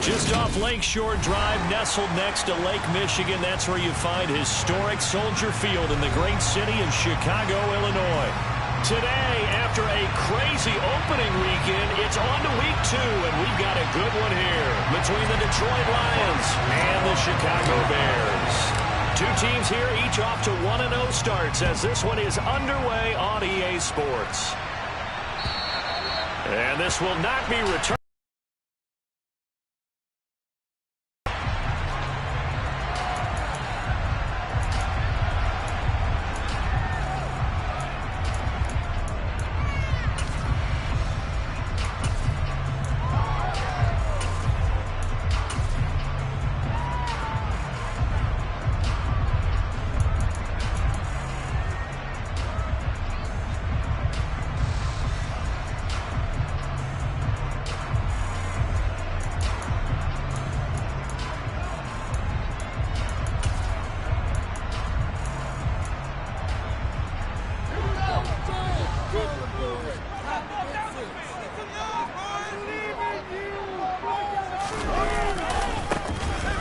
Just off Lakeshore Drive, nestled next to Lake Michigan. That's where you find historic Soldier Field in the great city of Chicago, Illinois. Today, after a crazy opening weekend, it's on to week 2, and we've got a good one here between the Detroit Lions and the Chicago Bears. Two teams here, each off to 1-0 starts as this one is underway on EA Sports. And this will not be returned.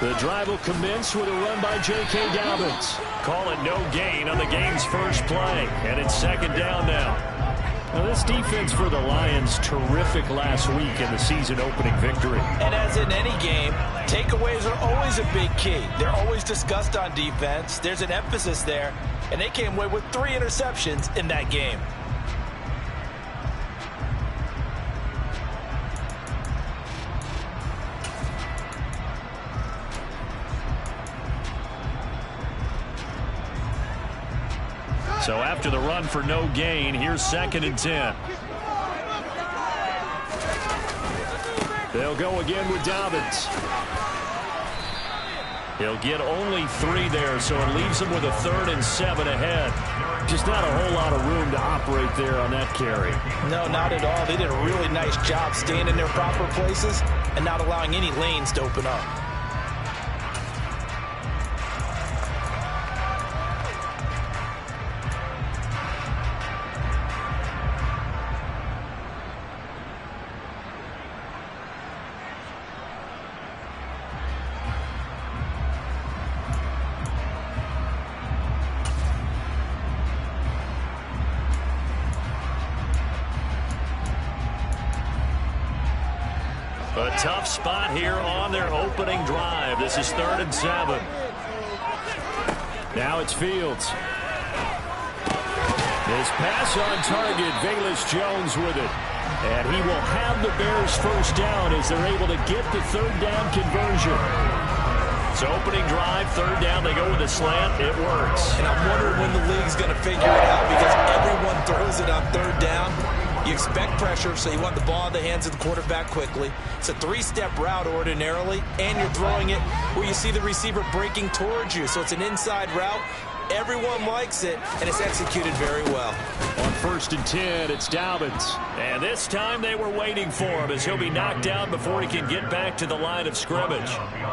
The drive will commence with a run by J.K. Dobbins. Call it no gain on the game's first play, and it's second down now. Now, this defense for the Lions, terrific last week in the season-opening victory. And as in any game, takeaways are always a big key. They're always discussed on defense. There's an emphasis there, and they came away with 3 interceptions in that game. So after the run for no gain, here's 2nd and 10. They'll go again with Dobbins. He'll get only 3 there, so it leaves him with a 3rd and 7 ahead. Just not a whole lot of room to operate there on that carry. No, not at all. They did a really nice job staying in their proper places and not allowing any lanes to open up. A tough spot here on their opening drive. This is 3rd and 7. Now it's Fields. His pass on target, Velus Jones with it. And he will have the Bears first down as they're able to get the 3rd down conversion. So opening drive, 3rd down, they go with a slant. It works. And I'm wondering when the league's going to figure it out because everyone throws it on 3rd down. You expect pressure, so you want the ball in the hands of the quarterback quickly. It's a 3-step route ordinarily, and you're throwing it where you see the receiver breaking towards you. So it's an inside route. Everyone likes it, and it's executed very well. On 1st and 10, it's Dobbins. And this time they were waiting for him as he'll be knocked down before he can get back to the line of scrimmage.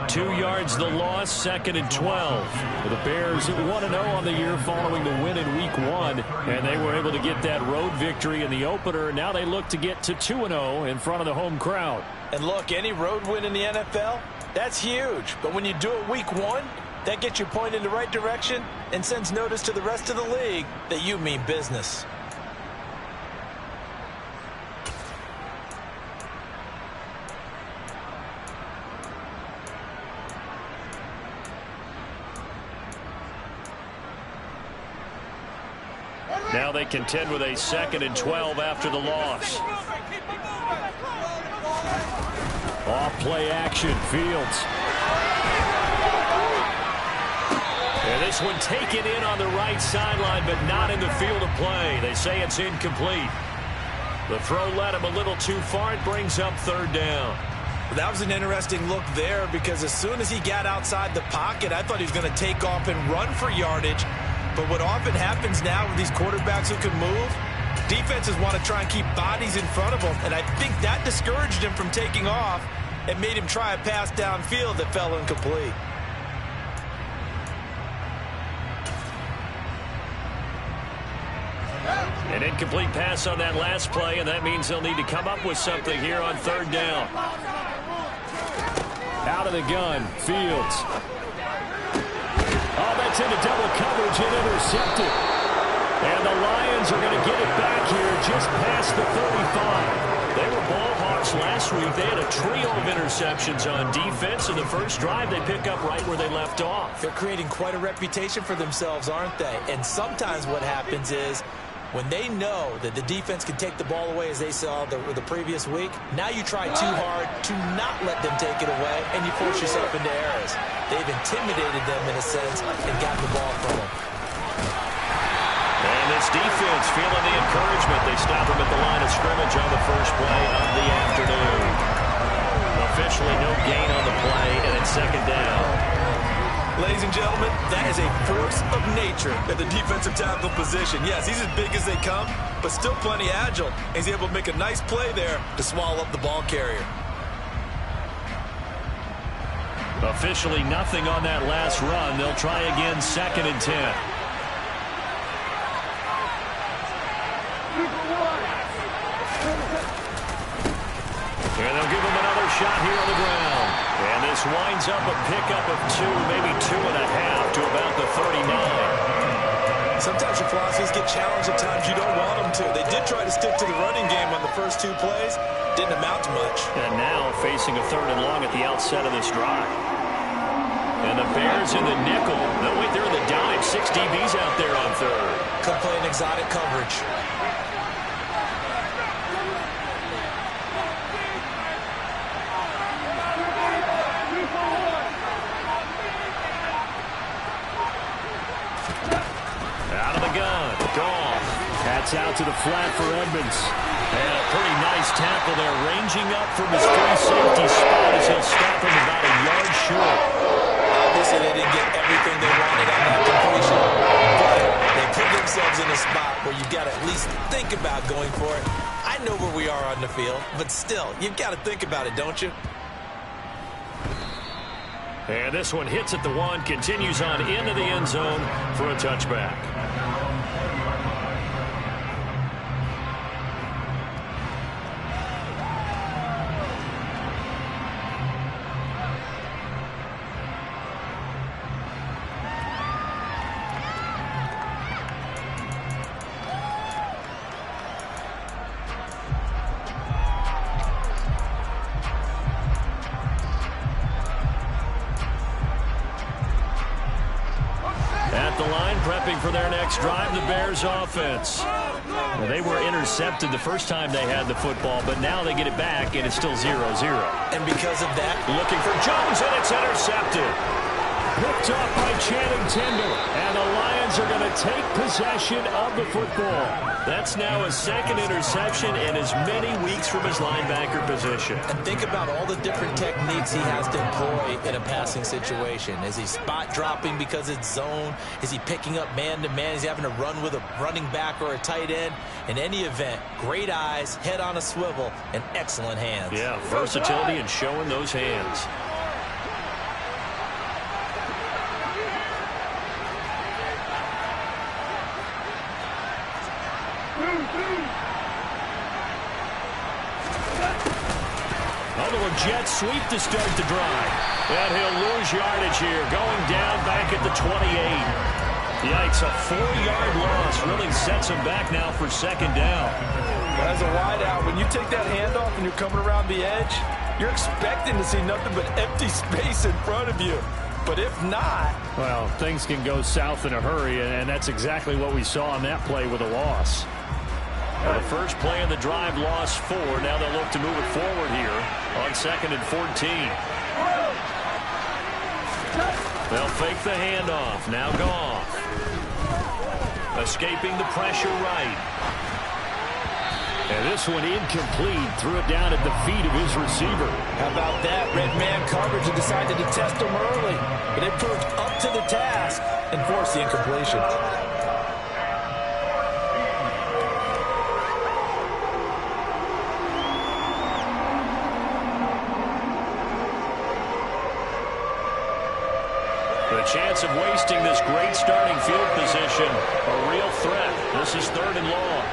2 yards the loss, 2nd and 12. The Bears 1-0 on the year following the win in Week 1, and they were able to get that road victory in the opener. Now they look to get to 2-0 in front of the home crowd. And look, any road win in the NFL, that's huge. But when you do it Week 1, that gets you pointed in the right direction and sends notice to the rest of the league that you mean business. Now they contend with a 2nd and 12 after the loss. Off play action, Fields. And this one taken in on the right sideline, but not in the field of play. They say it's incomplete. The throw led him a little too far. It brings up 3rd down. That was an interesting look there because as soon as he got outside the pocket, I thought he was going to take off and run for yardage. But what often happens now with these quarterbacks who can move, defenses want to try and keep bodies in front of them. And I think that discouraged him from taking off and made him try a pass downfield that fell incomplete. An incomplete pass on that last play, and that means they'll need to come up with something here on 3rd down. Out of the gun, Fields. Oh, that's into double coverage and intercepted. And the Lions are going to get it back here just past the 35. They were ball hawks last week. They had a trio of interceptions on defense. In the first drive, they pick up right where they left off. They're creating quite a reputation for themselves, aren't they? And sometimes what happens is when they know that the defense can take the ball away, as they saw the previous week, now you try too hard to not let them take it away, and you force yourself into errors. They've intimidated them in a sense and gotten the ball from them. And this defense feeling the encouragement. They stop them at the line of scrimmage on the first play of the afternoon. Officially no gain on the play, and it's second down. Ladies and gentlemen, that is a force of nature at the defensive tackle position. Yes, he's as big as they come, but still plenty agile. He's able to make a nice play there to swallow up the ball carrier. Officially nothing on that last run. They'll try again, 2nd and 10. And they'll give him another shot here on the ground. And this winds up a pickup of 2, maybe 2.5 to about the 39. Sometimes your philosophies get challenged at times you don't want them to. They did try to stick to the running game on the first 2 plays. Didn't amount to much. And now facing a 3rd and long at the outset of this drive. And the Bears in the nickel. No, wait, they're in the dime. 6 DBs out there on 3rd. Could play an exotic coverage. That's out to the flat for Edmonds. And a pretty nice tackle there, ranging up from his free safety spot as he'll stop him about a yard short. Obviously, they didn't get everything they wanted on that completion, but they put themselves in a spot where you've got to at least think about going for it. I know where we are on the field, but still, you've got to think about it, don't you? And this one hits at the 1, continues on into the end zone for a touchback. For their next drive, the Bears offense. Well, they were intercepted the first time they had the football, but now they get it back, and it's still 0-0. And because of that, looking for Jones, and it's intercepted. Picked off by Channing Tindall, and the Lions are going to take possession of the football. That's now his 2nd interception in as many weeks from his linebacker position. And think about all the different techniques he has to employ in a passing situation. Is he spot dropping because it's zone? Is he picking up man-to-man? Is he having to run with a running back or a tight end? In any event, great eyes, head on a swivel, and excellent hands. Yeah, versatility and showing those hands. Jet sweep to start the drive. And he'll lose yardage here, going down back at the 28. Yikes, a 4-yard loss really sets him back now for 2nd down. As a wideout, when you take that handoff and you're coming around the edge, you're expecting to see nothing but empty space in front of you. But if not... well, things can go south in a hurry, and that's exactly what we saw on that play with a loss. Well, the first play of the drive lost 4. Now they'll look to move it forward here on 2nd and 14. They'll fake the handoff. Now Goff. Escaping the pressure right. And this one incomplete. Threw it down at the feet of his receiver. How about that? Red man coverage and decided to test him early. But they proved up to the task and forced the incompletion. The chance of wasting this great starting field position, a real threat. This is 3rd and long.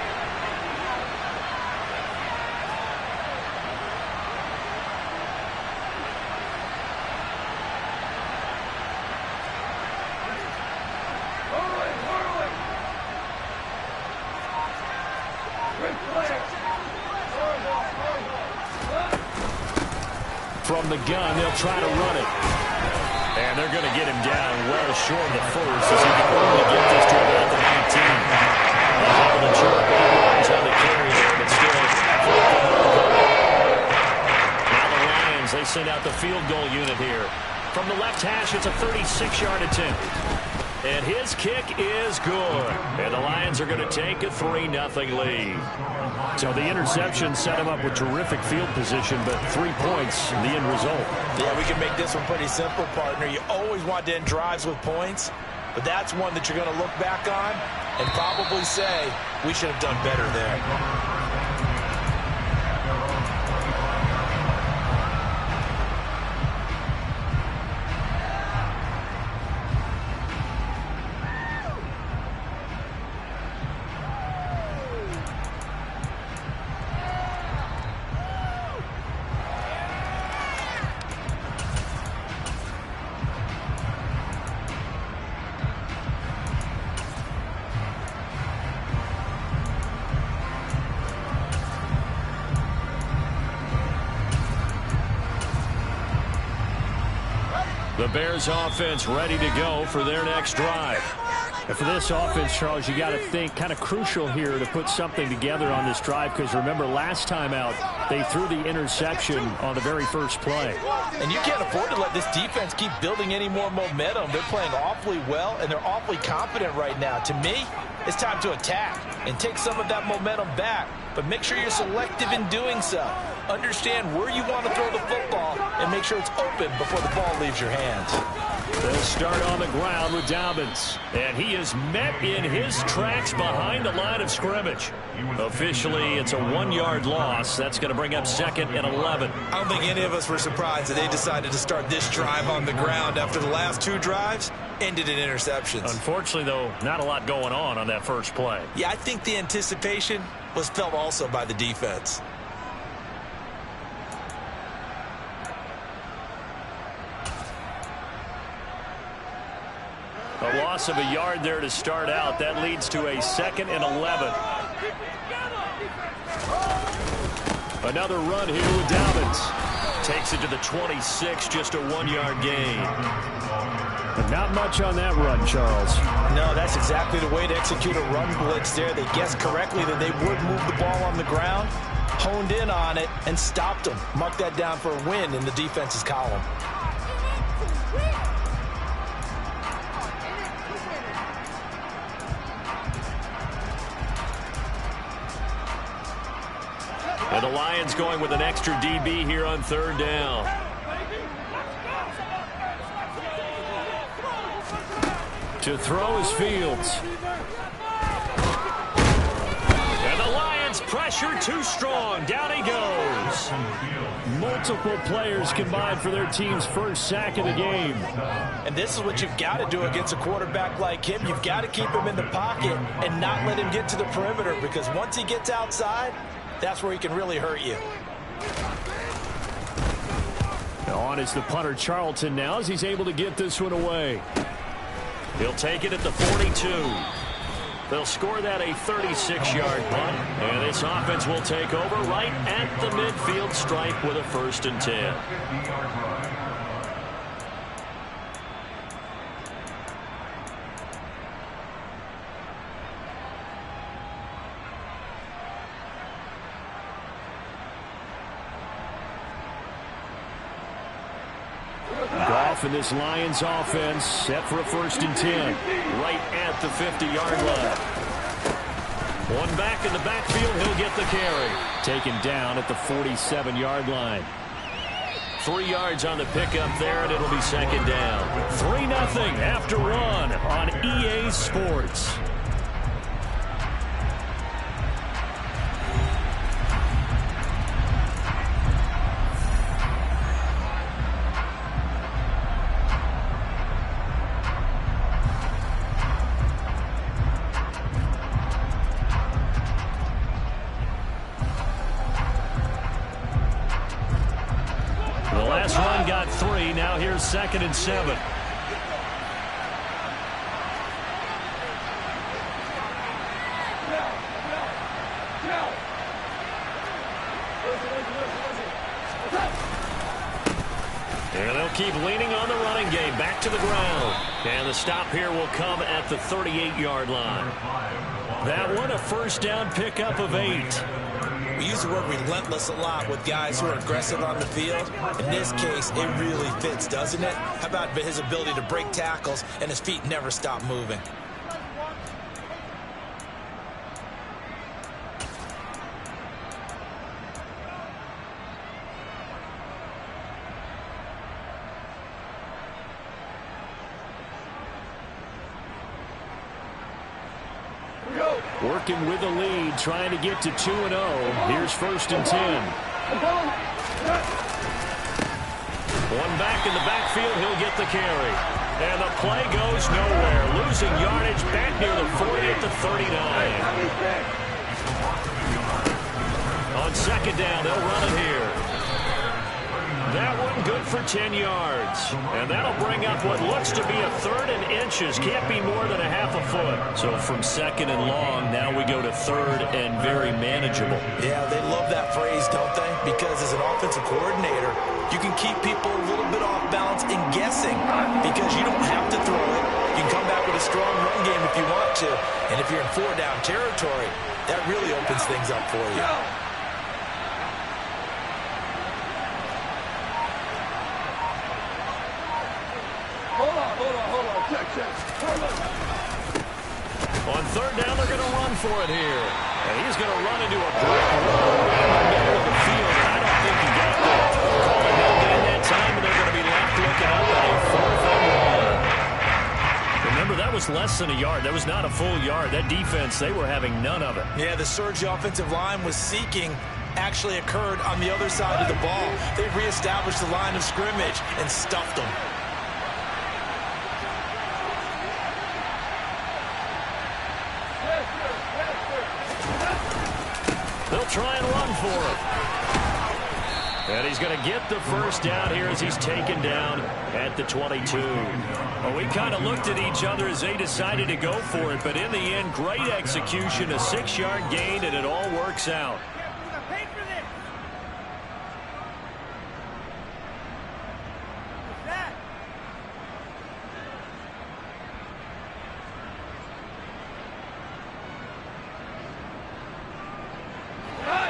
From the gun, they'll try to run it. And they're going to get him down well short of the first as he can only get this to about the 19. Able to jerk 8 yards on the carry there, but still. Now the Lions, they send out the field goal unit here. From the left hash, it's a 36-yard attempt. And his kick is good. And the Lions are going to take a 3-0 lead. So the interception set him up with terrific field position, but 3 points, the end result. Yeah, we can make this one pretty simple, partner. You always want to end drives with points, but that's one that you're going to look back on and probably say, we should have done better there. The Bears offense ready to go for their next drive. And for this offense, Charles, you got to think kind of crucial here to put something together on this drive, because remember last time out they threw the interception on the very first play. And you can't afford to let this defense keep building any more momentum. They're playing awfully well, and they're awfully confident right now. To me, it's time to attack and take some of that momentum back, but make sure you're selective in doing so. Understand where you want to throw the football and make sure it's open before the ball leaves your hands. They'll start on the ground with Dobbins, and he is met in his tracks behind the line of scrimmage. Officially, it's a 1-yard loss. That's going to bring up 2nd and 11. I don't think any of us were surprised that they decided to start this drive on the ground after the last 2 drives ended in interceptions. Unfortunately, though, not a lot going on that first play. Yeah, I think the anticipation was felt also by the defense. A loss of a yard there to start out. That leads to a 2nd and 11. Another run here with Dobbins. Takes it to the 26, just a 1-yard gain. But not much on that run, Charles. No, that's exactly the way to execute a run blitz there. They guessed correctly that they would move the ball on the ground, honed in on it, and stopped them. Mark that down for a win in the defense's column. And the Lions going with an extra DB here on 3rd down. To throw is Fields. And the Lions pressure too strong. Down he goes. Multiple players combined for their team's first sack of the game. And this is what you've got to do against a quarterback like him. You've got to keep him in the pocket and not let him get to the perimeter, because once he gets outside, that's where he can really hurt you. On is the punter Charlton now as he's able to get this one away. He'll take it at the 42. They'll score that a 36-yard punt. And this offense will take over right at the midfield stripe with a 1st and 10. And this Lions offense set for a 1st and 10. Right at the 50-yard line. One back in the backfield, he'll get the carry. Taken down at the 47-yard line. 3 yards on the pickup there, and it'll be 2nd down. 3-0 after 1 on EA Sports. Got 3. Now here's 2nd and 7. And they'll keep leaning on the running game. Back to the ground. And the stop here will come at the 38-yard line. That one, a first down pickup of 8. We use the word relentless a lot with guys who are aggressive on the field. In this case, it really fits, doesn't it? How about his ability to break tackles and his feet never stop moving? Working with the lead, trying to get to 2-0. Here's 1st and 10. One back in the backfield, he'll get the carry. And the play goes nowhere. Losing yardage back near the 40 at the 39. On 2nd down, they'll run it here. That one good for 10 yards. And that'll bring up what looks to be a 3rd and inches. Can't be more than a half a foot. So from 2nd and long, now we go to 3rd and very manageable. Yeah, they love that phrase, don't they? Because as an offensive coordinator, you can keep people a little bit off balance and guessing because you don't have to throw it. You can come back with a strong run game if you want to. And if you're in 4-down territory, that really opens things up for you. On 3rd down, they're going to run for it here. And he's going to run into a brick wall in the middle of the field. And I don't think he got there. Calling no gain that time, and they're going to be left looking up at a 4th and 1. Remember, that was less than a yard. That was not a full yard. That defense, they were having none of it. Yeah, the surge the offensive line was seeking actually occurred on the other side of the ball. They reestablished the line of scrimmage and stuffed them. They'll try and run for it. And he's going to get the 1st down here as he's taken down at the 22. Well, we kind of looked at each other as they decided to go for it, but in the end, great execution, a 6-yard gain, and it all works out.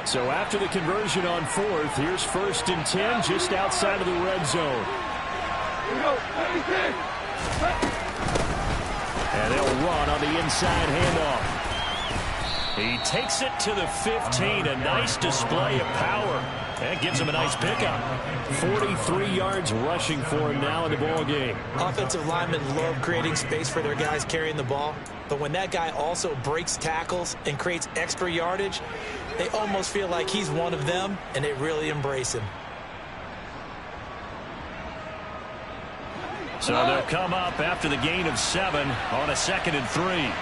So after the conversion on 4th, here's 1st and 10 just outside of the red zone. And they'll run on the inside handoff. He takes it to the 15. A nice display of power. That gives him a nice pickup. 43 yards rushing for him now in the ball game. Offensive linemen love creating space for their guys carrying the ball. But when that guy also breaks tackles and creates extra yardage, they almost feel like he's one of them, and they really embrace him. So they'll come up after the gain of 7 on a 2nd and 3.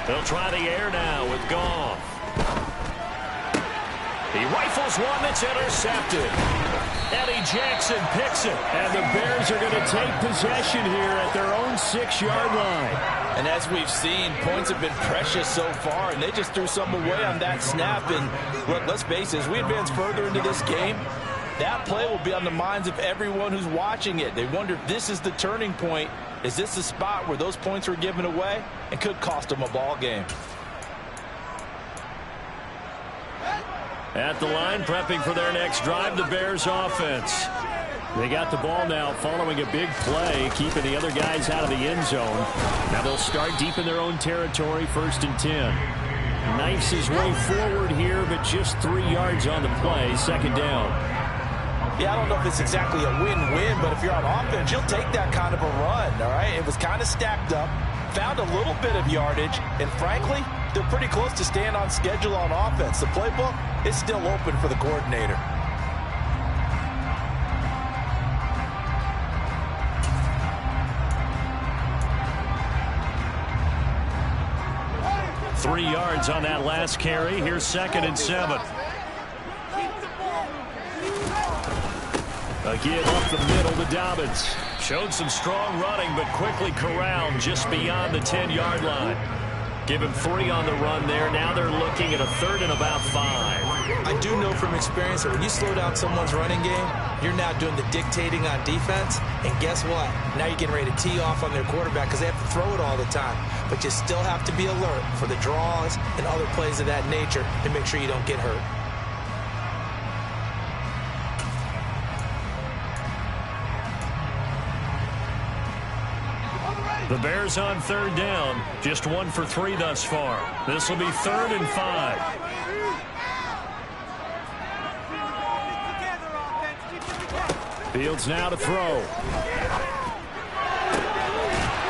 They'll try the air now with Goff. He rifles one that's intercepted. Eddie Jackson picks it. And the Bears are going to take possession here at their own 6-yard line. And as we've seen, points have been precious so far, and they just threw something away on that snap. And look, let's face it, as we advance further into this game, that play will be on the minds of everyone who's watching it. They wonder if this is the turning point. Is this the spot where those points were given away and could cost them a ball game? At the line, prepping for their next drive, the Bears offense. They got the ball now following a big play, keeping the other guys out of the end zone. Now they'll start deep in their own territory, 1st and 10. Knifes his way forward here, but just 3 yards on the play, 2nd down. Yeah, I don't know if it's exactly a win-win, but if you're on offense, you'll take that kind of a run, all right? It was kind of stacked up, found a little bit of yardage, and frankly, they're pretty close to staying on schedule on offense. The playbook is still open for the coordinator. Three yards on that last carry. Here's 2nd and 7. Again, up the middle to Dobbins. Showed some strong running, but quickly corralled just beyond the 10-yard line. Give him 3 on the run there. Now they're looking at a 3rd and about 5. I do know from experience that when you slow down someone's running game, you're now doing the dictating on defense. And guess what? Now you're getting ready to tee off on their quarterback because they have to throw it all the time. But you still have to be alert for the draws and other plays of that nature to make sure you don't get hurt. The Bears on 3rd down. Just 1 for 3 thus far. This will be 3rd and 5. Fields now to throw.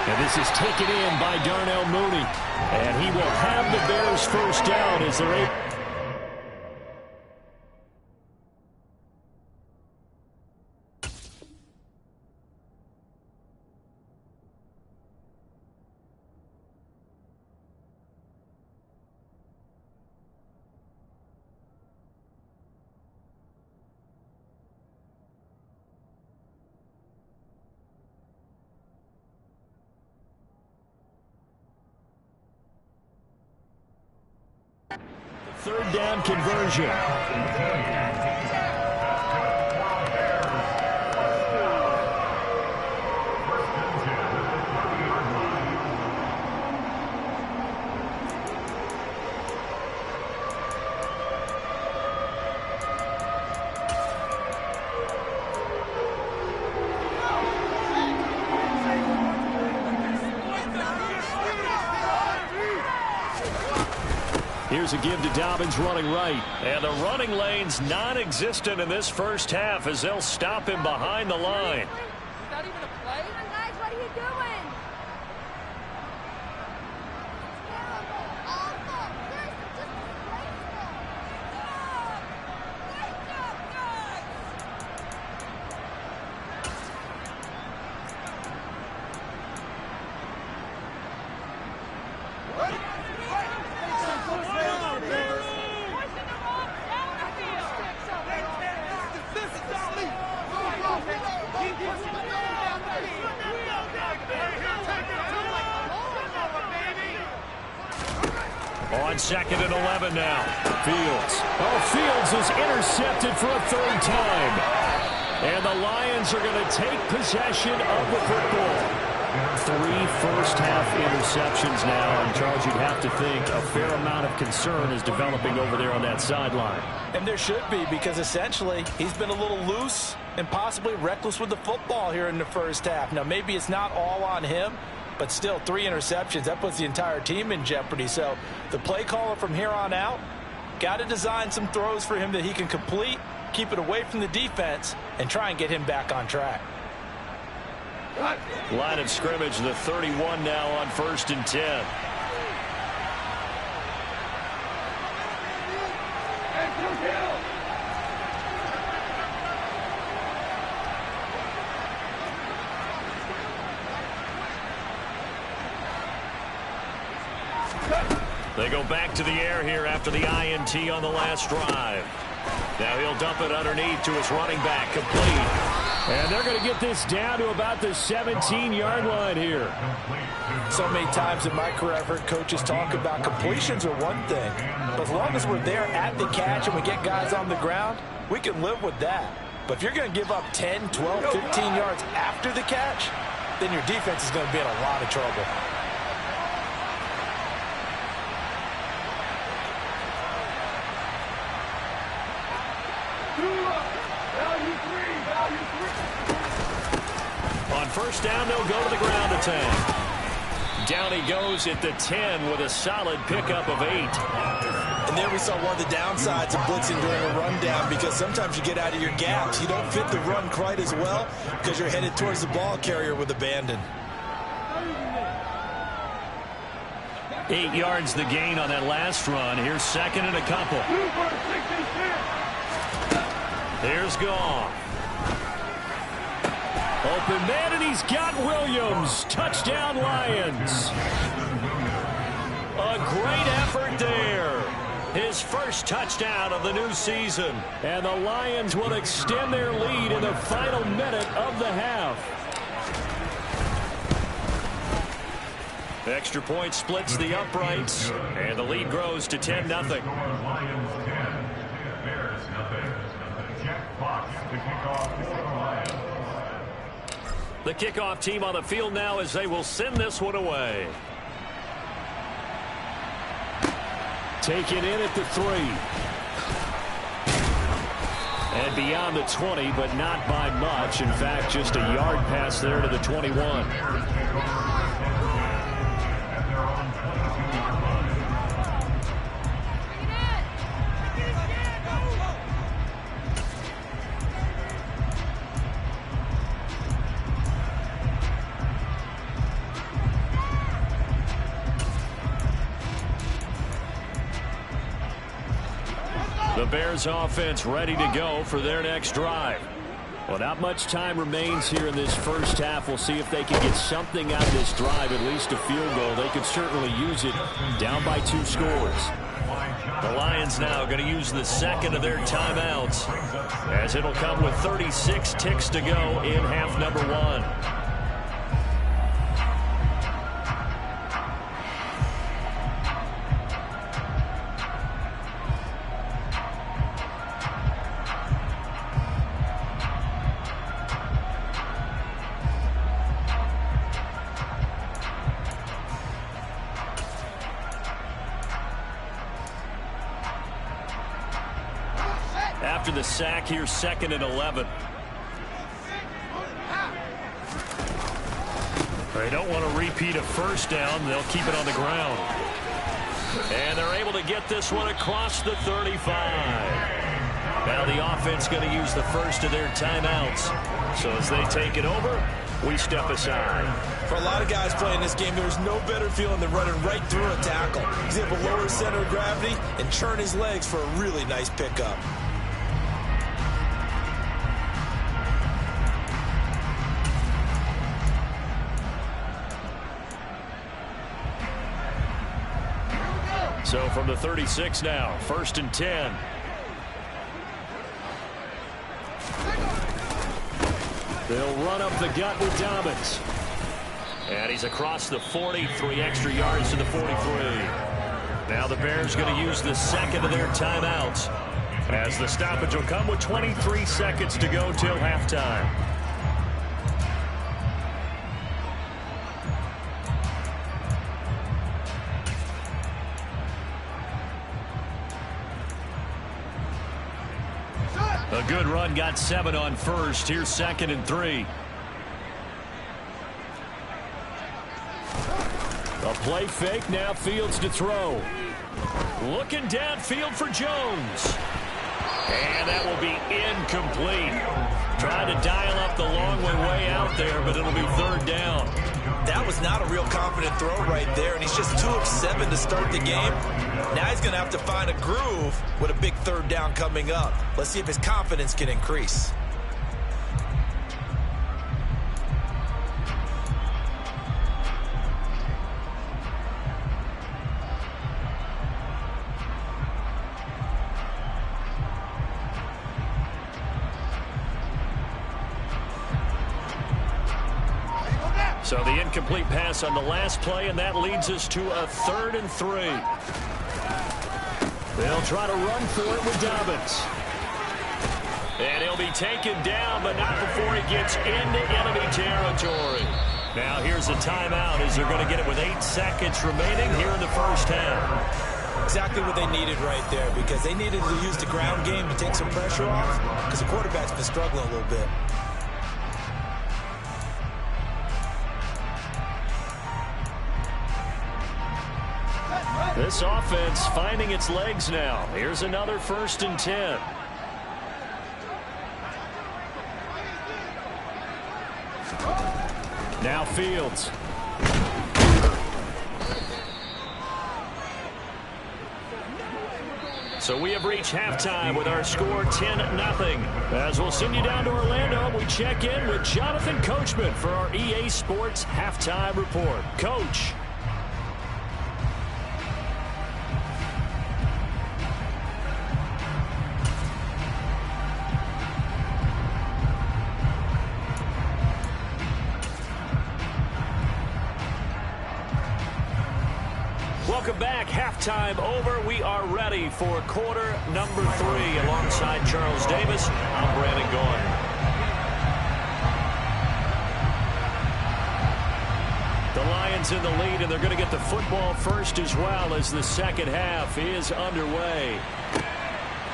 And this is taken in by Darnell Mooney. And he will have the Bears first down as they're able. Third down conversion. Here's a give to Dobbins running right. And the running lane's non-existent in this first half as they'll stop him behind the line. Is that even a play? Come on, guys, what are you doing? Terrible. Awful. Seriously, just disgraceful. Wake up, guys. On 2nd and 11 now. Fields. Oh, Fields is intercepted for a 3rd time. And the Lions are going to take possession of the football. 3 first-half interceptions now. And, Charles, you'd have to think a fair amount of concern is developing over there on that sideline. And there should be, because essentially he's been a little loose and possibly reckless with the football here in the first half. Now, maybe it's not all on him, but still 3 interceptions. That puts the entire team in jeopardy. So the play caller from here on out got to design some throws for him that he can complete, keep it away from the defense, and try and get him back on track. Line of scrimmage, the 31 now on 1st and 10. They go back to the air here after the INT on the last drive. Now he'll dump it underneath to his running back, complete. And they're going to get this down to about the 17-yard line here. So many times in my career I've heard coaches talk about completions are one thing, but as long as we're there at the catch and we get guys on the ground, we can live with that. But if you're going to give up 10, 12, 15 yards after the catch, then your defense is going to be in a lot of trouble. On 1st down, they'll go to the ground attack. Down he goes at the 10 with a solid pickup of 8. And there we saw one of the downsides of blitzing during a rundown, because sometimes you get out of your gaps. You don't fit the run quite as well because you're headed towards the ball carrier with abandon. 8 yards the gain on that last run. Here's 2nd and a couple. Here's Goff. Open man, and he's got Williams. Touchdown, Lions. A great effort there. His first touchdown of the new season. And the Lions will extend their lead in the final minute of the half. Extra point splits the uprights, and the lead grows to 10-0. Lions 10, Bears nothing. Jack Fox to kick off for the Lions. The kickoff team on the field now as they will send this one away. Taken in at the 3. And beyond the 20, but not by much. In fact, just a yard pass there to the 21. The Bears offense ready to go for their next drive. Well, not much time remains here in this first half. We'll see if they can get something out of this drive, at least a field goal. They could certainly use it down by 2 scores. The Lions now going to use the second of their timeouts, as it'll come with 36 ticks to go in half number 1. After the sack here, 2nd and 11. They don't want to repeat a first down. They'll keep it on the ground. And they're able to get this one across the 35. Now the offense going to use the first of their timeouts. So as they take it over, we step aside. For a lot of guys playing this game, there's no better feeling than running right through a tackle. He's able to lower his center of gravity and churn his legs for a really nice pickup. So from the 36 now, 1st and 10. They'll run up the gut with Dobbins. And he's across the 40, 3 extra yards to the 43. Now the Bears going to use the second of their timeouts, as the stoppage will come with 23 seconds to go till halftime. A good run, got 7 on first. Here's 2nd and 3. A play fake, now Fields to throw. Looking downfield for Jones. And that will be incomplete. Trying to dial up the long way out there, but it'll be 3rd down. That was not a real confident throw right there, and he's just 2 of 7 to start the game. Now he's going to have to find a groove with a big 3rd down coming up. Let's see if his confidence can increase. So the incomplete pass on the last play, and that leads us to a 3rd and 3. They'll try to run for it with Dobbins. And he'll be taken down, but not before he gets into enemy territory. Now here's a timeout as they're going to get it with 8 seconds remaining here in the first half. Exactly what they needed right there, because they needed to use the ground game to take some pressure off, because the quarterback's been struggling a little bit. This offense finding its legs now. Here's another 1st and 10. Now Fields. So we have reached halftime with our score 10-0. As we'll send you down to Orlando, we check in with Jonathan Coachman for our EA Sports Halftime Report. Coach. Welcome back. Halftime over. We are ready for quarter number 3. Alongside Charles Davis, I'm Brandon Gordon. The Lions in the lead, and they're going to get the football first as well as the second half is underway.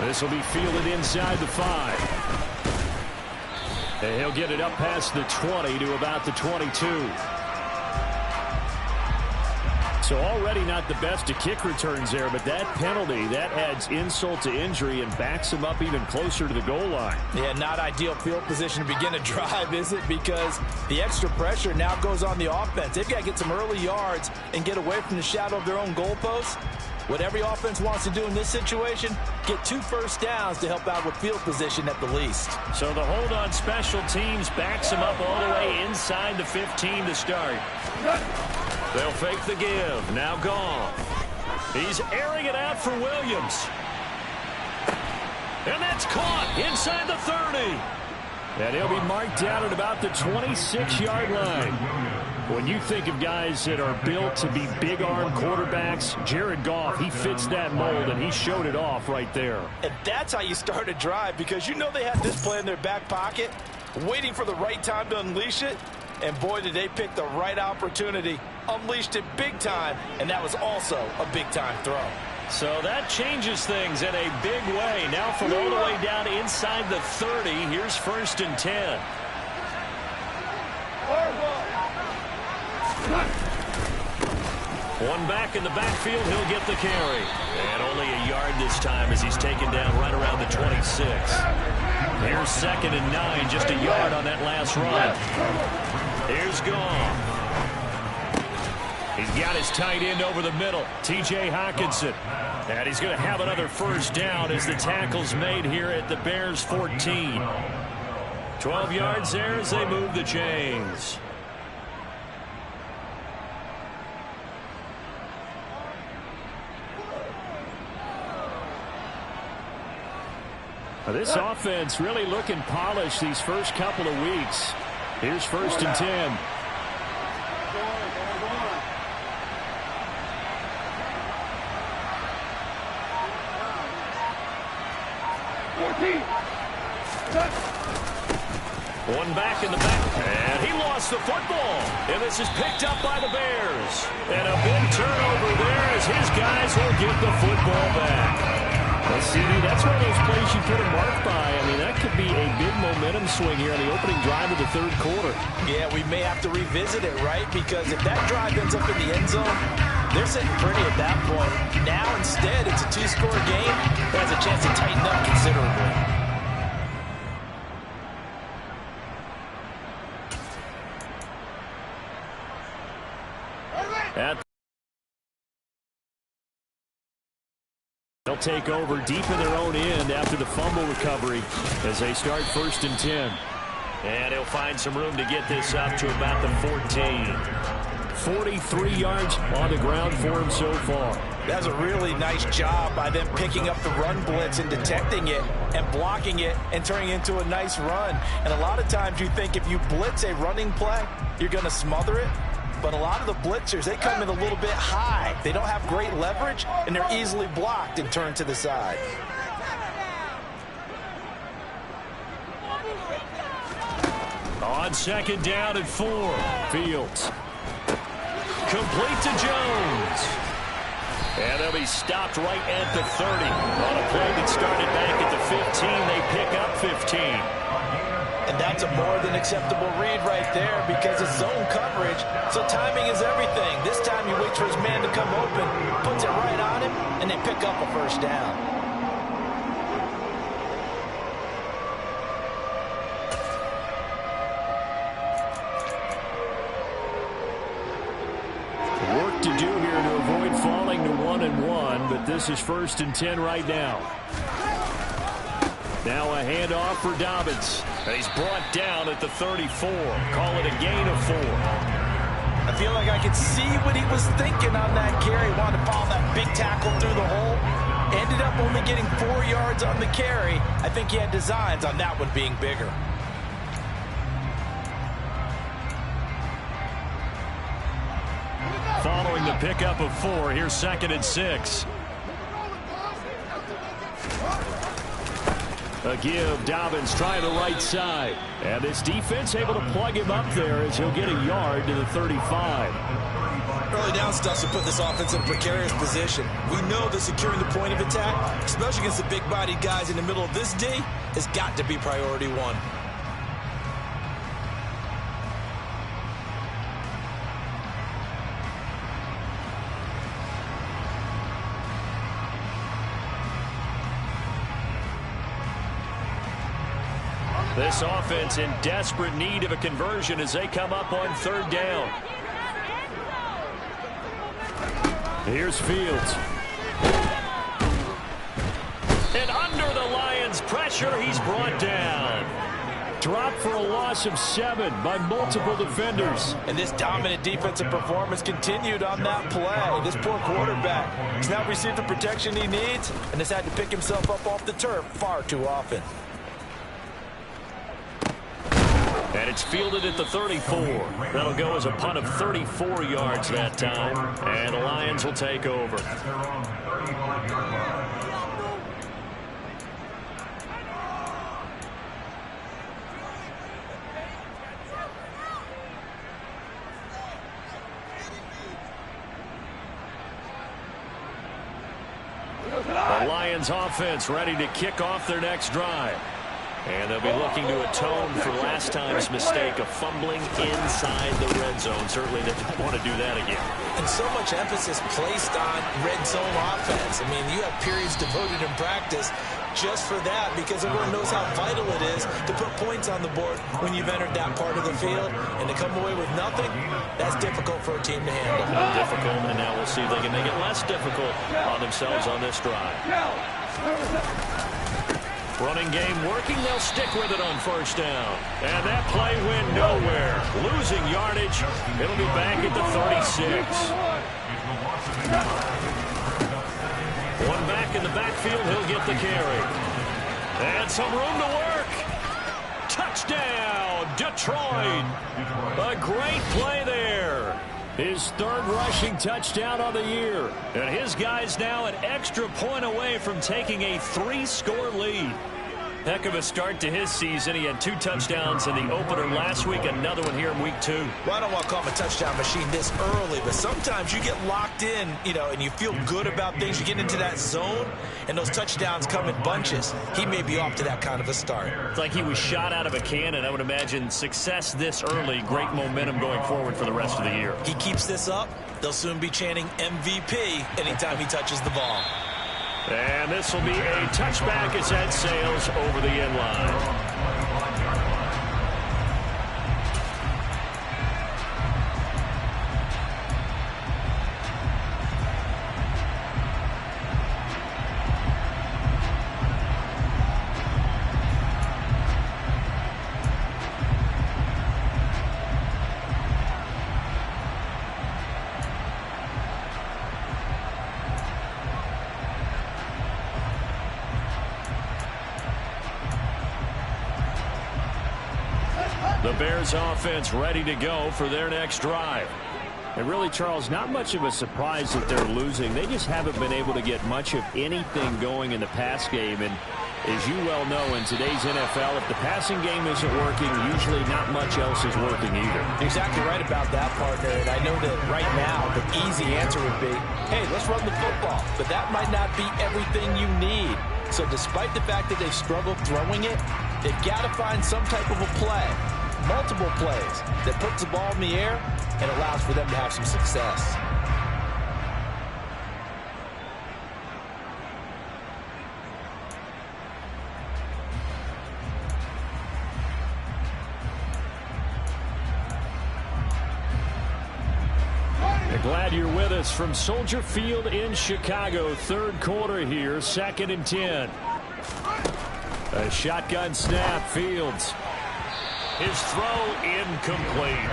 This will be fielded inside the 5. And he'll get it up past the 20 to about the 22. So already not the best of kick returns there, but that penalty, that adds insult to injury and backs him up even closer to the goal line. Yeah, not ideal field position to begin a drive, is it? Because the extra pressure now goes on the offense. They've got to get some early yards and get away from the shadow of their own goalposts. What every offense wants to do in this situation, get 2 first downs to help out with field position at the least. So the hold on special teams backs him up all the way inside the 15 to start. They'll fake the give. Now gone. He's airing it out for Williams. And that's caught inside the 30. And he'll be marked down at about the 26-yard line. When you think of guys that are built to be big-arm quarterbacks, Jared Goff, he fits that mold, and he showed it off right there. And that's how you start a drive, because you know they had this play in their back pocket, waiting for the right time to unleash it. And boy, did they pick the right opportunity, unleashed it big time, and that was also a big-time throw. So that changes things in a big way. Now from all the way down inside the 30, here's 1st and 10. One back in the backfield, he'll get the carry. And only a yard this time as he's taken down right around the 26. Here's 2nd and 9, just a yard on that last run. Here's Goff. He's got his tight end over the middle, T.J. Hockenson. And he's going to have another first down as the tackle's made here at the Bears 14. 12 yards there as they move the chains. This offense really looking polished these first couple of weeks. Here's 1st and 10. One back in the back, and he lost the football. And this is picked up by the Bears. And a big turnover there as his guys will get the football back. Well, CD, that's one of those plays you put a mark by. I mean, that could be a big momentum swing here on the opening drive of the 3rd quarter. Yeah, we may have to revisit it, right? Because if that drive ends up in the end zone, they're sitting pretty at that point. Now, instead, it's a 2-score game that has a chance to tighten up considerably. They'll take over deep in their own end after the fumble recovery as they start 1st and 10. And he'll find some room to get this up to about the 14. 43 yards on the ground for him so far. That's a really nice job by them picking up the run blitz and detecting it and blocking it and turning it into a nice run. And a lot of times you think if you blitz a running play, you're going to smother it. But a lot of the blitzers, they come in a little bit high. They don't have great leverage, and they're easily blocked and turned to the side. On 2nd down and 4. Fields. Complete to Jones. And they'll be stopped right at the 30. On a play that started back at the 15, they pick up 15. And that's a more than acceptable read right there because it's zone coverage, so timing is everything. This time he waits for his man to come open, puts it right on him, and they pick up a first down. Work to do here to avoid falling to 1-1, but this is 1st and 10 right now. Now a handoff for Dobbins. And he's brought down at the 34. Call it a gain of 4. I feel like I could see what he was thinking on that carry. Wanted to follow that big tackle through the hole. Ended up only getting 4 yards on the carry. I think he had designs on that one being bigger. Following the pickup of 4. Here's 2nd and 6. A give. Dobbins trying the right side. And this defense able to plug him up there as he'll get a yard to the 35. Early down stuff to put this offense in a precarious position. We know that securing the point of attack, especially against the big-bodied guys in the middle of this D, has got to be priority 1. This offense in desperate need of a conversion as they come up on 3rd down. Here's Fields. And under the Lions' pressure, he's brought down. Dropped for a loss of 7 by multiple defenders. And this dominant defensive performance continued on that play. This poor quarterback has now received the protection he needs and has had to pick himself up off the turf far too often. And it's fielded at the 34. That'll go as a punt of 34 yards that time. And the Lions will take over. The Lions offense ready to kick off their next drive. And they'll be looking to atone for last time's mistake of fumbling inside the red zone. Certainly they don't want to do that again. And so much emphasis placed on red zone offense. I mean, you have periods devoted in practice just for that because everyone knows how vital it is to put points on the board when you've entered that part of the field. And to come away with nothing, that's difficult for a team to handle. Difficult, and now we'll see if they can make it less difficult on themselves on this drive. Running game working. They'll stick with it on 1st down. And that play went nowhere. Losing yardage. It'll be back at the 36. One back in the backfield. He'll get the carry. And some room to work. Touchdown, Detroit. A great play there. His 3rd rushing touchdown on the year. And his guys now an extra point away from taking a 3-score lead. Heck of a start to his season. He had 2 touchdowns in the opener last week, another one here in week 2. Well, I don't want to call him a touchdown machine this early, but sometimes you get locked in, and you feel good about things. You get into that zone, and those touchdowns come in bunches. He may be off to that kind of a start. It's like he was shot out of a cannon. I would imagine success this early, great momentum going forward for the rest of the year. He keeps this up, they'll soon be chanting MVP anytime he touches the ball. And this will be a touchback as that sails over the end line. The Bears offense ready to go for their next drive. And really, Charles, not much of a surprise that they're losing. They just haven't been able to get much of anything going in the pass game. And as you well know, in today's NFL, if the passing game isn't working, usually not much else is working either. Exactly right about that, partner. And I know that right now the easy answer would be, hey, let's run the football. But that might not be everything you need. So despite the fact that they've struggled throwing it, they've got to find some type of a play, multiple plays, that puts the ball in the air and allows for them to have some success. Glad you're with us from Soldier Field in Chicago. Third quarter here, 2nd and 10. A shotgun snap, Fields. His throw incomplete.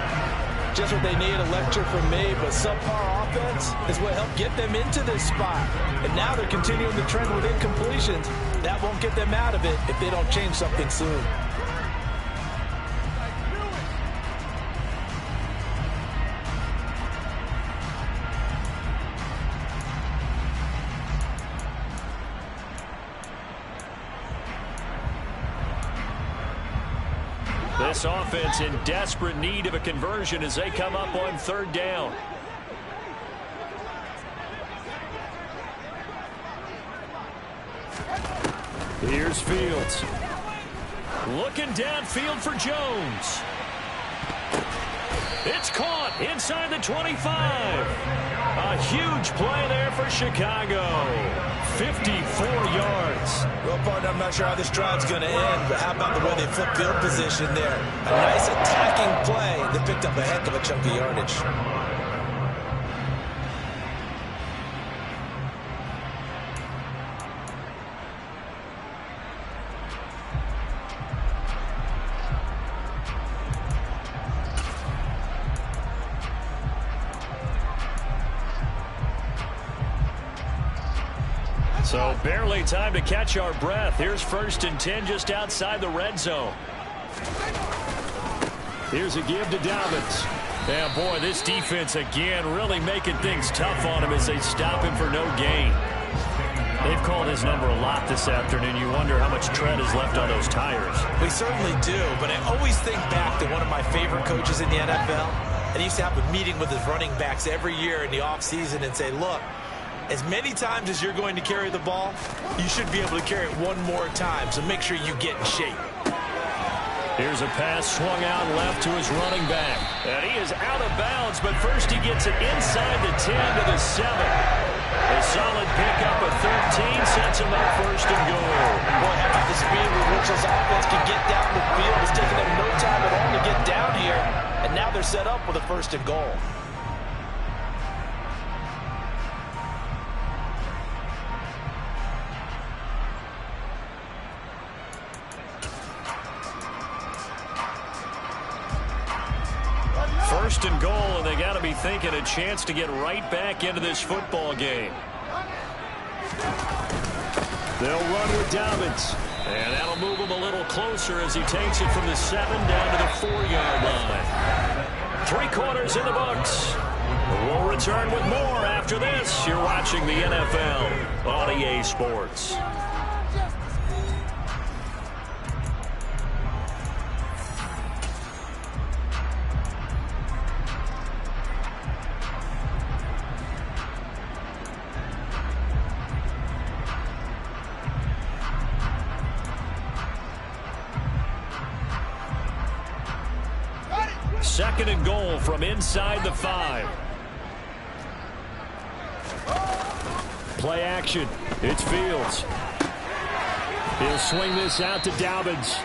Just what they need, a lecture from me, but subpar offense is what helped get them into this spot. And now they're continuing the trend with incompletions. That won't get them out of it if they don't change something soon. pass offense in desperate need of a conversion as they come up on 3rd down. Here's Fields. Looking downfield for Jones. It's caught inside the 25. A huge play there for Chicago. 54 yards. Well, partner, I'm not sure how this drive's going to end, but how about the way they flip field position there? A nice attacking play that picked up a heck of a chunk of yardage. So barely time to catch our breath. Here's 1st and 10 just outside the red zone. Here's a give to Dobbins. Yeah, boy, this defense again really making things tough on him as they stop him for no gain. They've called his number a lot this afternoon. You wonder how much tread is left on those tires. We certainly do, but I always think back to one of my favorite coaches in the NFL. And he used to have a meeting with his running backs every year in the offseason and say, look, as many times as you're going to carry the ball, you should be able to carry it one more time, so make sure you get in shape. Here's a pass swung out left to his running back. And he is out of bounds, but first he gets it inside the 10 to the 7. A solid pickup of 13 sets him up 1st and goal. Boy, how about the speed with which this offense can get down the field? It's taken them no time at all to get down here, and now they're set up with a 1st and goal. First and goal, and they got to be thinking a chance to get right back into this football game. They'll run with Dobbins, and that'll move him a little closer as he takes it from the 7 down to the 4-yard line. 3 quarters in the books. We'll return with more after this. You're watching the NFL on EA Sports. Second and goal from inside the 5. Play action. It's Fields. He'll swing this out to Dobbins.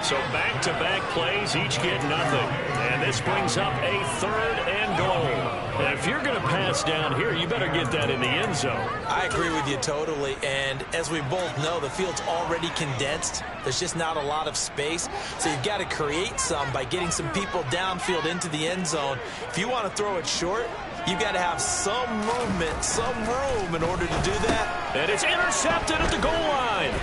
So back-to-back plays, each get nothing. And this brings up a 3rd and goal. And if you're going to pass down here, you better get that in the end zone. I agree with you totally. And as we both know, the field's already condensed. There's just not a lot of space. So you've got to create some by getting some people downfield into the end zone. If you want to throw it short, you've got to have some movement, some room in order to do that. And it's intercepted at the goal line.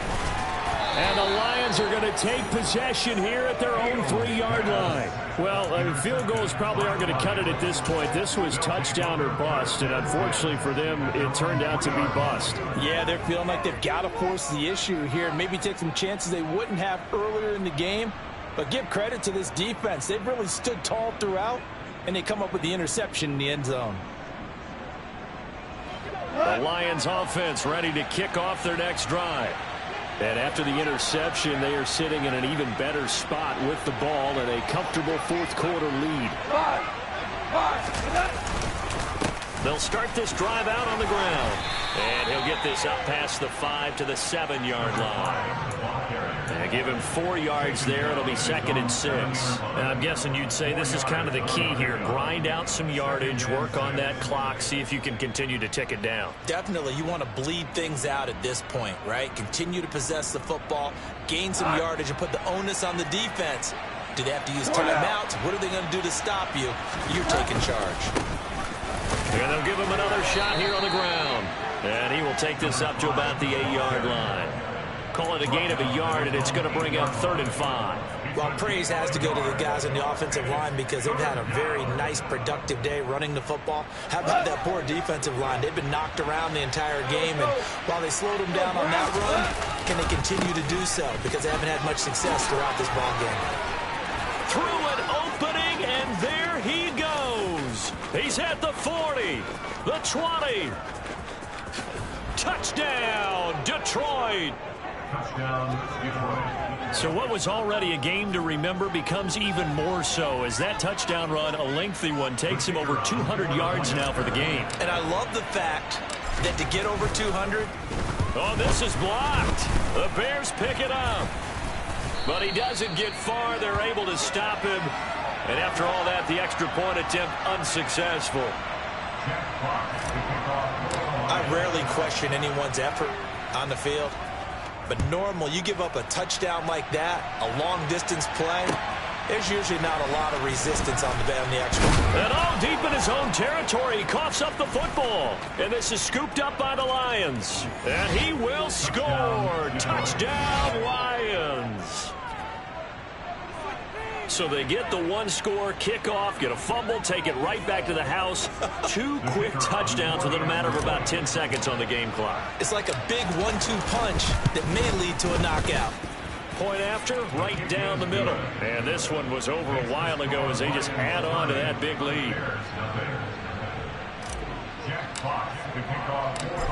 And the Lions are going to take possession here at their own 3-yard line. Well, field goals probably aren't going to cut it at this point. This was touchdown or bust, and unfortunately for them, it turned out to be bust. Yeah, they're feeling like they've got to force the issue here and maybe take some chances they wouldn't have earlier in the game. But give credit to this defense. They've really stood tall throughout, and they come up with the interception in the end zone. The Lions offense ready to kick off their next drive. And after the interception, they are sitting in an even better spot with the ball and a comfortable 4th quarter lead. They'll start this drive out on the ground. And he'll get this up past the 5 to the 7-yard line. And give him 4 yards there. It'll be 2nd and 6. And I'm guessing you'd say this is kind of the key here. Grind out some yardage, work on that clock, see if you can continue to tick it down. Definitely, you want to bleed things out at this point, right? Continue to possess the football, gain some yardage, and put the onus on the defense. Do they have to use timeouts? What are they going to do to stop you? You're taking charge. And they'll give him another shot here on the ground. And he will take this up to about the 8-yard line. Call it a gain of a yard, and it's going to bring up 3rd and 5. Well, praise has to go to the guys on the offensive line because they've had a very nice, productive day running the football. How about that poor defensive line? They've been knocked around the entire game, and while they slowed them down on that run, can they continue to do so? Because they haven't had much success throughout this ball game. through an opening, and there he goes. He's at the 40, the 20. Touchdown, Detroit. Touchdown, Detroit. So what was already a game to remember becomes even more so as that touchdown run, a lengthy one, takes him over 200 yards now for the game. And I love the fact that to get over 200. Oh, this is blocked. The Bears pick it up. But he doesn't get far. They're able to stop him. And after all that, the extra point attempt unsuccessful. I rarely question anyone's effort on the field. But normal, you give up a touchdown like that, a long-distance play, there's usually not a lot of resistance on the extra. And all deep in his own territory, he coughs up the football. And this is scooped up by the Lions. And he will score. Touchdown, Lions. So they get the one-score kickoff, get a fumble, take it right back to the house. 2 quick touchdowns within a matter of about 10 seconds on the game clock. It's like a big 1-2 punch that may lead to a knockout. Point after, right down the middle. And this one was over a while ago as they just add on to that big lead.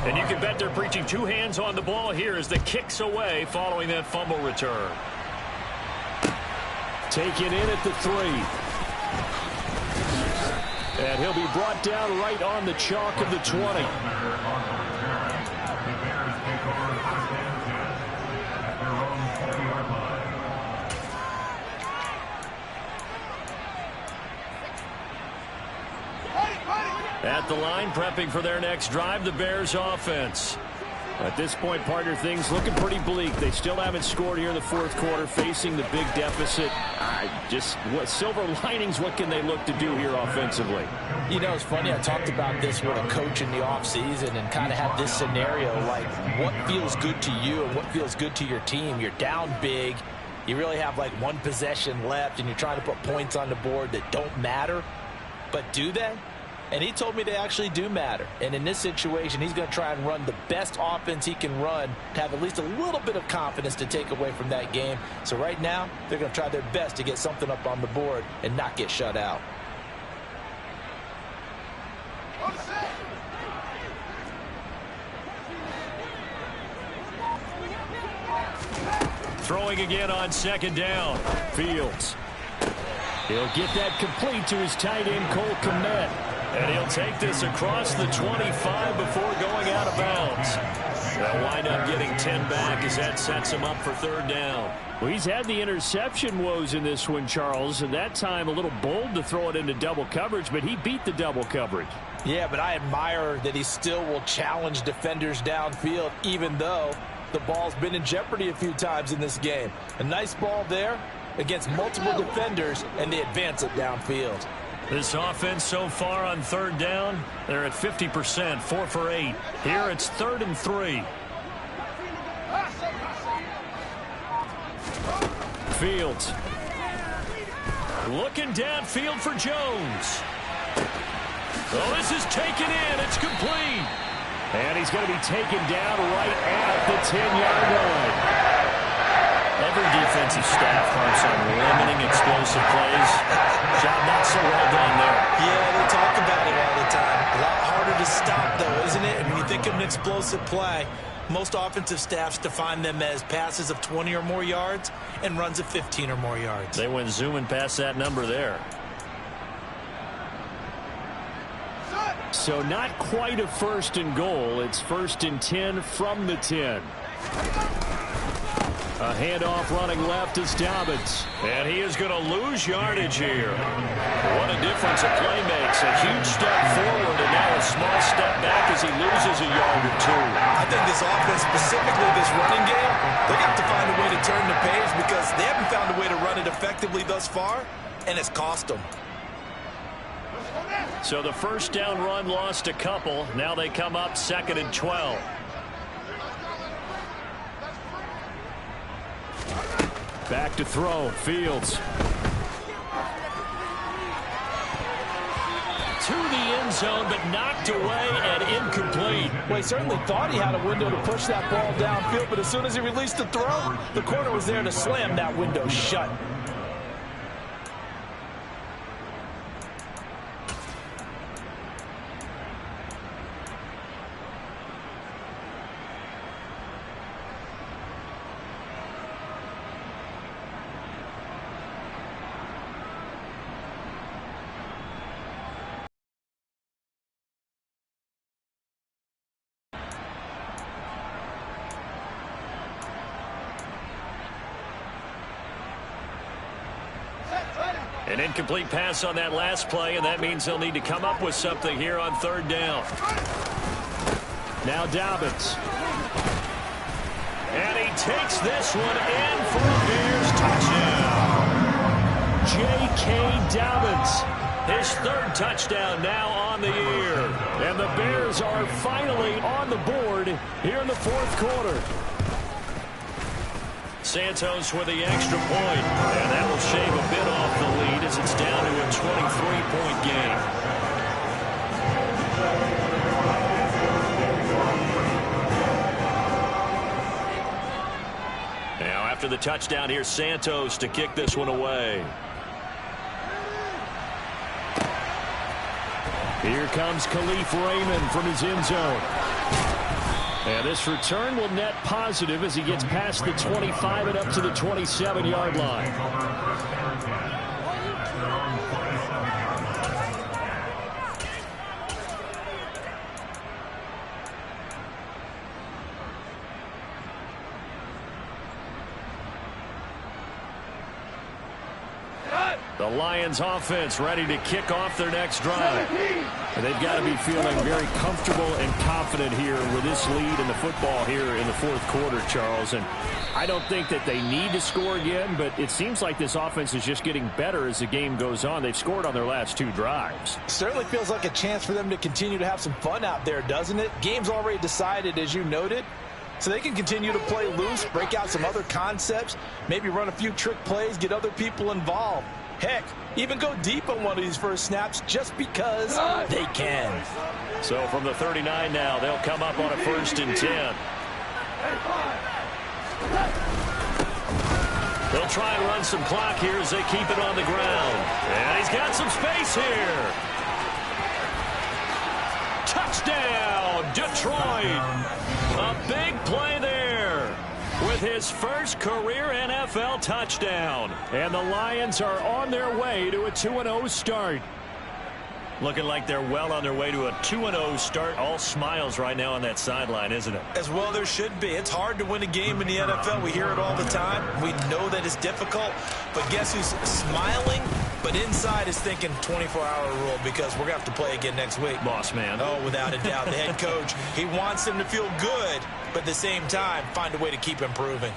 And you can bet they're preaching 2 hands on the ball here as the kick's away following that fumble return. Taken in at the 3. And he'll be brought down right on the chalk of the 20. At the line, prepping for their next drive, the Bears offense. At this point, partner, things looking pretty bleak. They still haven't scored here in the 4th quarter, facing the big deficit. What silver linings, what can they look to do here offensively? You know, it's funny. I talked about this with a coach in the offseason and kind of had this scenario, like what feels good to you and what feels good to your team. You're down big. You really have like 1 possession left, and you're trying to put points on the board that don't matter. But do they? And he told me they actually do matter. And in this situation, he's going to try and run the best offense he can run to have at least a little bit of confidence to take away from that game. So right now, they're going to try their best to get something up on the board and not get shut out. Throwing again on 2nd down. Fields. He'll get that complete to his tight end, Cole Kmet. And he'll take this across the 25 before going out of bounds. They'll wind up getting 10 back as that sets him up for 3rd down. Well, he's had the interception woes in this one, Charles, and that time a little bold to throw it into double coverage, but he beat the double coverage. Yeah, but I admire that he still will challenge defenders downfield, even though the ball's been in jeopardy a few times in this game. A nice ball there against multiple defenders, and they advance it downfield. This offense so far on 3rd down, they're at 50%, 4 for 8. Here it's 3rd and 3. Fields. Looking downfield for Jones. Oh, this is taken in. It's complete. And he's going to be taken down right at the 10-yard line. Every defensive staff harps on limiting explosive plays. Job not so well done there. Yeah, they talk about it all the time. A lot harder to stop, though, isn't it? And when you think of an explosive play, most offensive staffs define them as passes of 20 or more yards and runs of 15 or more yards. They went zooming past that number there. So not quite a 1st and goal. It's 1st and 10 from the 10. A handoff running left is Dobbins. And he is going to lose yardage here. What a difference a play makes. A huge step forward and now a small step back as he loses a yard or 2. I think this offense, specifically this running game, they got to find a way to turn the page because they haven't found a way to run it effectively thus far, and it's cost them. So the 1st down run lost a couple. Now they come up 2nd and 12. Back to throw. Fields. To the end zone, but knocked away and incomplete. Well, he certainly thought he had a window to push that ball downfield, but as soon as he released the throw, the corner was there to slam that window shut. An incomplete pass on that last play, and that means they'll need to come up with something here on third down. Now Dobbins. And he takes this one in for a Bears touchdown. J.K. Dobbins, his third touchdown now on the year. And the Bears are finally on the board here in the fourth quarter. Santos with the extra point, and that will shave a bit off the lead as it's down to a 23-point game. Now after the touchdown, here's Santos to kick this one away. Here comes Khalif Raymond from his end zone. And this return will net positive as he gets past the 25 and up to the 27-yard line. The Lions offense ready to kick off their next drive. And they've got to be feeling very comfortable and confident here with this lead in the football here in the fourth quarter, Charles. And I don't think that they need to score again, but it seems like this offense is just getting better as the game goes on. They've scored on their last two drives. Certainly feels like a chance for them to continue to have some fun out there, doesn't it? Game's already decided, as you noted. So they can continue to play loose, break out some other concepts, maybe run a few trick plays, get other people involved. Heck, even go deep on one of these first snaps just because they can. So from the 39 now, they'll come up on a 1st and 10. They'll try and run some clock here as they keep it on the ground. And he's got some space here. Touchdown, Detroit. A big play there with his first career NFL touchdown. And the Lions are on their way to a 2-0 start. Looking like they're well on their way to a 2-0 start. All smiles right now on that sideline, isn't it? As well there should be. It's hard to win a game in the NFL. We hear it all the time. We know that it's difficult. But guess who's smiling? But inside is thinking 24-hour rule because we're going to have to play again next week. Boss man. Oh, without a doubt. The head coach, he wants them to feel good, but at the same time, find a way to keep improving.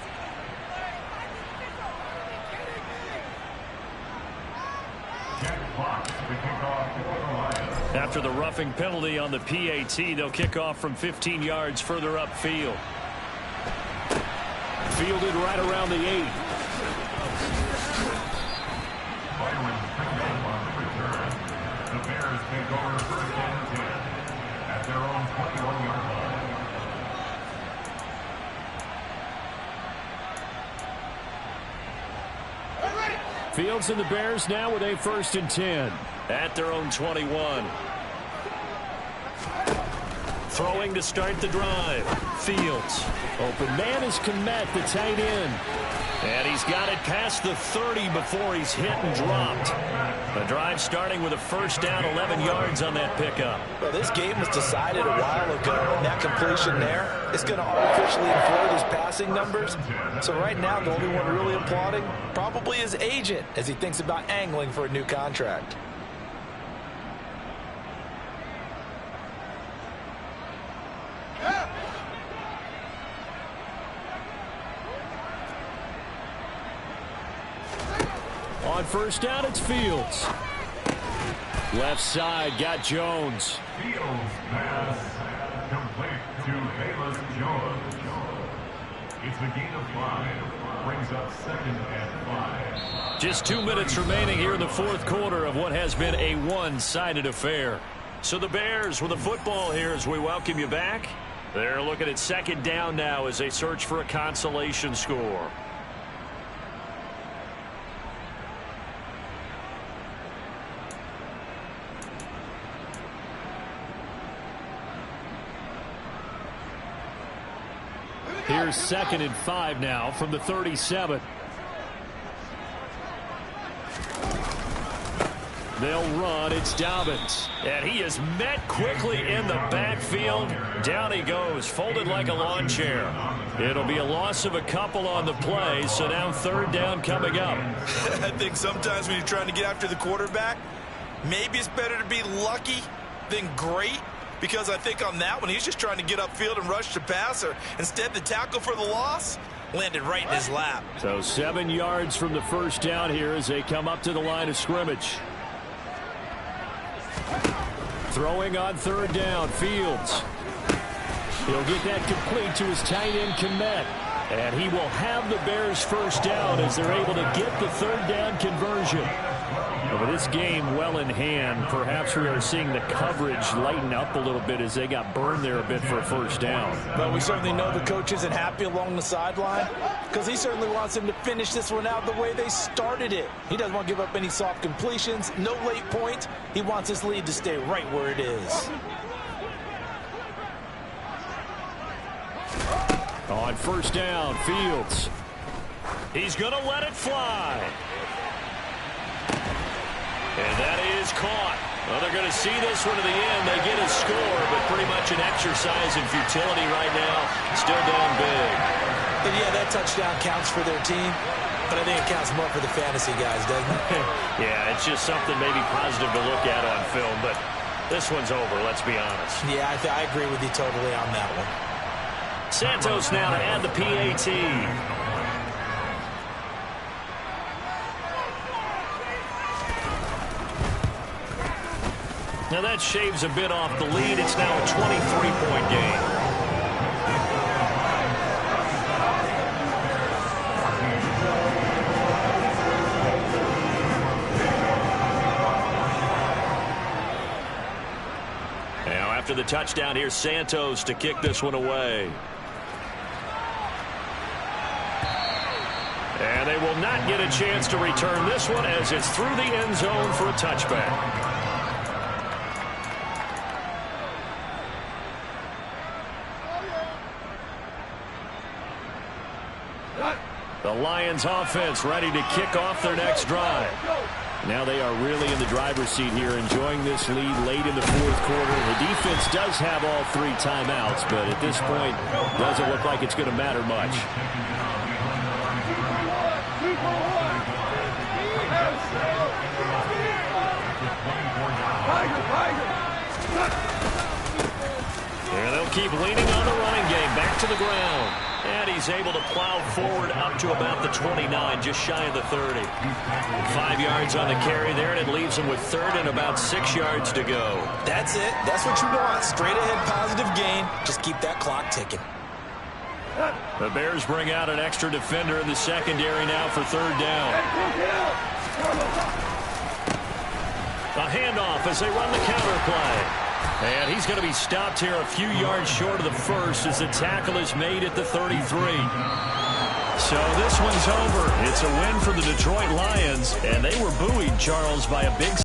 After the roughing penalty on the PAT, they'll kick off from 15 yards further upfield. Fielded right around the 8. The Bears take over 1st and 10 at their own 21-yard line. Fields and the Bears now with a 1st and 10 at their own 21. Throwing to start the drive. Fields. Open man is Kmet, the tight end. And he's got it past the 30 before he's hit and dropped. The drive starting with a 1st down, 11 yards on that pickup. Well, this game was decided a while ago, and that completion there is going to artificially inflate his passing numbers. So right now, the only one really applauding probably his agent as he thinks about angling for a new contract. On 1st down, it's Fields. Left side, got Jones. Fields pass complete to Bayless Jones. It's a gain of 5. Brings up 2nd and 5. Just 2 minutes remaining here in the fourth quarter of what has been a one-sided affair. So the Bears with the football here as we welcome you back. They're looking at 2nd down now as they search for a consolation score. Here's 2nd and 5 now from the 37. They'll run. It's Dobbins. And he is met quickly in the backfield. Down he goes, folded like a lawn chair. It'll be a loss of a couple on the play, so now third down coming up. I think sometimes when you're trying to get after the quarterback, maybe it's better to be lucky than great, because I think on that one, he's just trying to get upfield and rush the passer. Instead, the tackle for the loss landed right in his lap. So 7 yards from the first down here as they come up to the line of scrimmage. Throwing on third down, Fields. He'll get that complete to his tight end, Kmet. And he will have the Bears first down as they're able to get the third down conversion. But this game well in hand. Perhaps we are seeing the coverage lighten up a little bit as they got burned there a bit for a first down. But we certainly know the coach isn't happy along the sideline because he certainly wants him to finish this one out the way they started it. He doesn't want to give up any soft completions, no late points. He wants his lead to stay right where it is. On first down, Fields. He's going to let it fly. And that is caught. Well, they're going to see this one to the end. They get a score, but pretty much an exercise in futility right now. Still down big. But yeah, that touchdown counts for their team, but I think it counts more for the fantasy guys, doesn't it? Yeah, it's just something maybe positive to look at on film, but this one's over, let's be honest. Yeah, I agree with you totally on that one. Santos now to add the PAT. Now that shaves a bit off the lead. It's now a 23-point game. Now after the touchdown, here's Santos to kick this one away. And they will not get a chance to return this one as it's through the end zone for a touchback. The Lions offense ready to kick off their next drive. Now they are really in the driver's seat here, enjoying this lead late in the fourth quarter. The defense does have all 3 timeouts, but at this point, doesn't look like it's going to matter much. And they'll keep leaning on the running game. Back to the ground. And he's able to plow forward up to about the 29, just shy of the 30. 5 yards on the carry there, and it leaves him with third and about 6 yards to go. That's it. That's what you want. Straight ahead positive gain. Just keep that clock ticking. The Bears bring out an extra defender in the secondary now for third down. A handoff as they run the counter play. And he's going to be stopped here a few yards short of the first as the tackle is made at the 33. So this one's over. It's a win for the Detroit Lions, and they were buoyed, Charles, by a big